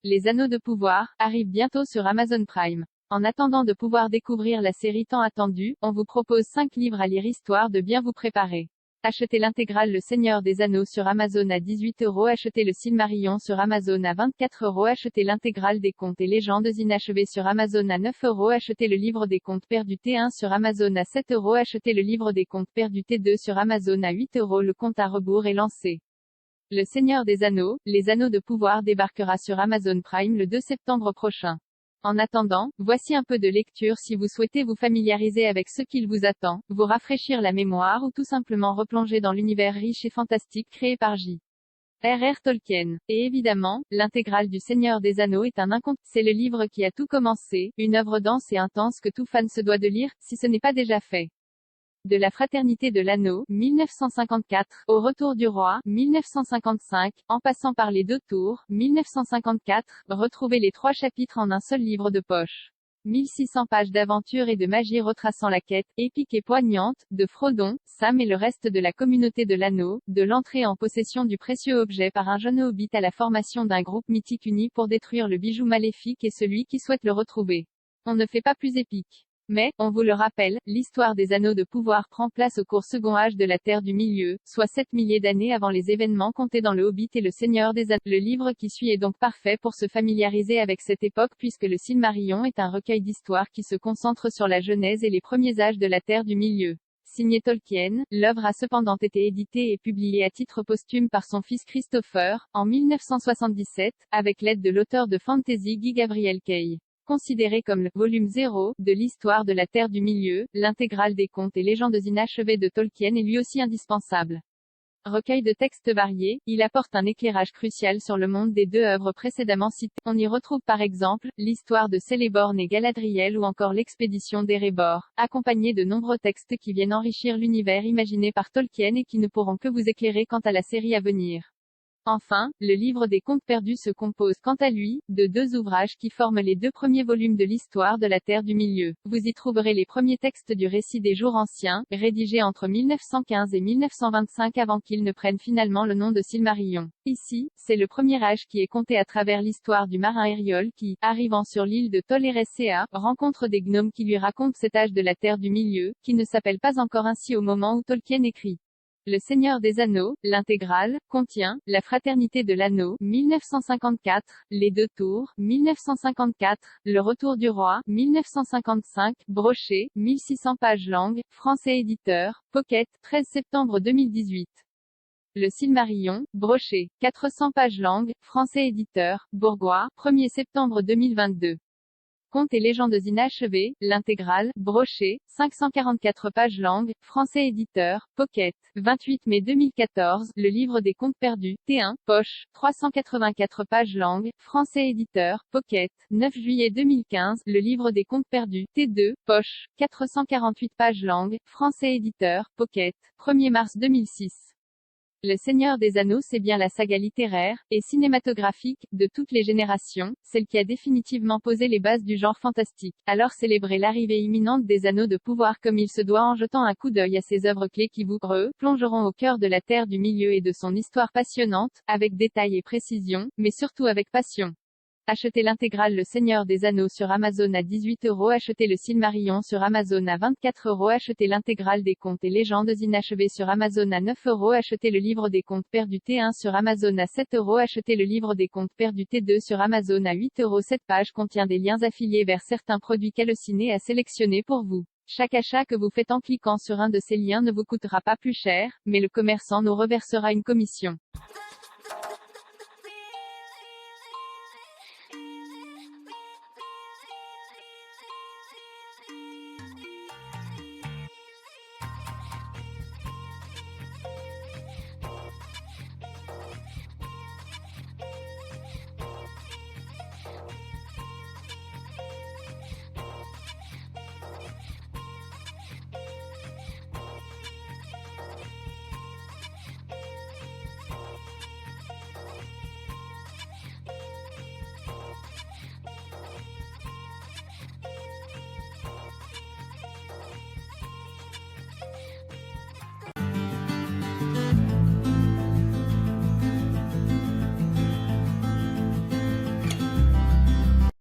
Les Anneaux de pouvoir, arrive bientôt sur Amazon Prime. En attendant de pouvoir découvrir la série tant attendue, on vous propose 5 livres à lire histoire de bien vous préparer. Achetez l'intégrale Le Seigneur des Anneaux sur Amazon à 18 €, achetez le Silmarillion sur Amazon à 24 €, achetez l'intégrale des Contes et légendes inachevées sur Amazon à 9 €, achetez le livre des Contes perdus T1 sur Amazon à 7 €, achetez le livre des Contes perdus T2 sur Amazon à 8 €. Le compte à rebours est lancé. Le Seigneur des Anneaux, Les Anneaux de pouvoir débarquera sur Amazon Prime le 2 septembre prochain. En attendant, voici un peu de lecture si vous souhaitez vous familiariser avec ce qu'il vous attend, vous rafraîchir la mémoire ou tout simplement replonger dans l'univers riche et fantastique créé par J.R.R. Tolkien. Et évidemment, l'intégrale du Seigneur des Anneaux est un incontournable. C'est le livre qui a tout commencé, une œuvre dense et intense que tout fan se doit de lire, si ce n'est pas déjà fait. De la Fraternité de l'Anneau, 1954, au Retour du Roi, 1955, en passant par les Deux Tours, 1954, retrouvez les 3 chapitres en un seul livre de poche. 1600 pages d'aventure et de magie retraçant la quête, épique et poignante, de Frodon, Sam et le reste de la communauté de l'Anneau, de l'entrée en possession du précieux objet par un jeune hobbit à la formation d'un groupe mythique uni pour détruire le bijou maléfique et celui qui souhaite le retrouver. On ne fait pas plus épique. Mais, on vous le rappelle, l'histoire des Anneaux de pouvoir prend place au court second âge de la Terre du Milieu, soit 7 milliers d'années avant les événements comptés dans le Hobbit et le Seigneur des Anneaux. Le livre qui suit est donc parfait pour se familiariser avec cette époque puisque le Silmarillion est un recueil d'histoires qui se concentre sur la Genèse et les premiers âges de la Terre du Milieu. Signé Tolkien, l'œuvre a cependant été éditée et publiée à titre posthume par son fils Christopher, en 1977, avec l'aide de l'auteur de fantasy Guy Gabriel Kay. Considéré comme le volume 0 de l'histoire de la Terre du Milieu, l'intégrale des contes et légendes inachevées de Tolkien est lui aussi indispensable. Recueil de textes variés, il apporte un éclairage crucial sur le monde des 2 œuvres précédemment citées. On y retrouve par exemple, l'histoire de Celeborn et Galadriel ou encore l'expédition d'Erebor, accompagné de nombreux textes qui viennent enrichir l'univers imaginé par Tolkien et qui ne pourront que vous éclairer quant à la série à venir. Enfin, le livre des Contes perdus se compose quant à lui, de 2 ouvrages qui forment les 2 premiers volumes de l'histoire de la Terre du Milieu. Vous y trouverez les premiers textes du récit des jours anciens, rédigés entre 1915 et 1925 avant qu'ils ne prennent finalement le nom de Silmarillion. Ici, c'est le premier âge qui est conté à travers l'histoire du marin Eriol qui, arrivant sur l'île de Tol Eressëa, rencontre des gnomes qui lui racontent cet âge de la Terre du Milieu, qui ne s'appelle pas encore ainsi au moment où Tolkien écrit. Le Seigneur des Anneaux, l'intégrale, contient La Fraternité de l'Anneau, 1954, Les Deux Tours, 1954, Le Retour du Roi, 1955, Brochet, 1600 pages langue, français éditeur, Pocket, 13 septembre 2018. Le Silmarillion, Brochet, 400 pages langue, français éditeur, Bourgois, 1er septembre 2022. Contes et légendes inachevées, l'intégrale, Brochet, 544 pages langue, français éditeur, Pocket, 28 mai 2014, le livre des contes perdus, T1, poche, 384 pages langue, français éditeur, Pocket, 9 juillet 2015, le livre des contes perdus, T2, poche, 448 pages langue, français éditeur, Pocket, 1er mars 2006. Le Seigneur des Anneaux c'est bien la saga littéraire, et cinématographique, de toutes les générations, celle qui a définitivement posé les bases du genre fantastique. Alors célébrez l'arrivée imminente des Anneaux de pouvoir comme il se doit en jetant un coup d'œil à ces œuvres clés qui vous plongeront au cœur de la Terre du Milieu et de son histoire passionnante, avec détail et précision, mais surtout avec passion. Achetez l'intégrale Le Seigneur des Anneaux sur Amazon à 18 €, achetez le Silmarillion sur Amazon à 24 €, achetez l'intégrale des Contes et légendes inachevées sur Amazon à 9 €, achetez le livre des Contes perdus T1 sur Amazon à 7 €, achetez le livre des Contes perdus T2 sur Amazon à 8 €. Cette page contient des liens affiliés vers certains produits qu'Allociné a sélectionnés pour vous. Chaque achat que vous faites en cliquant sur un de ces liens ne vous coûtera pas plus cher, mais le commerçant nous reversera une commission.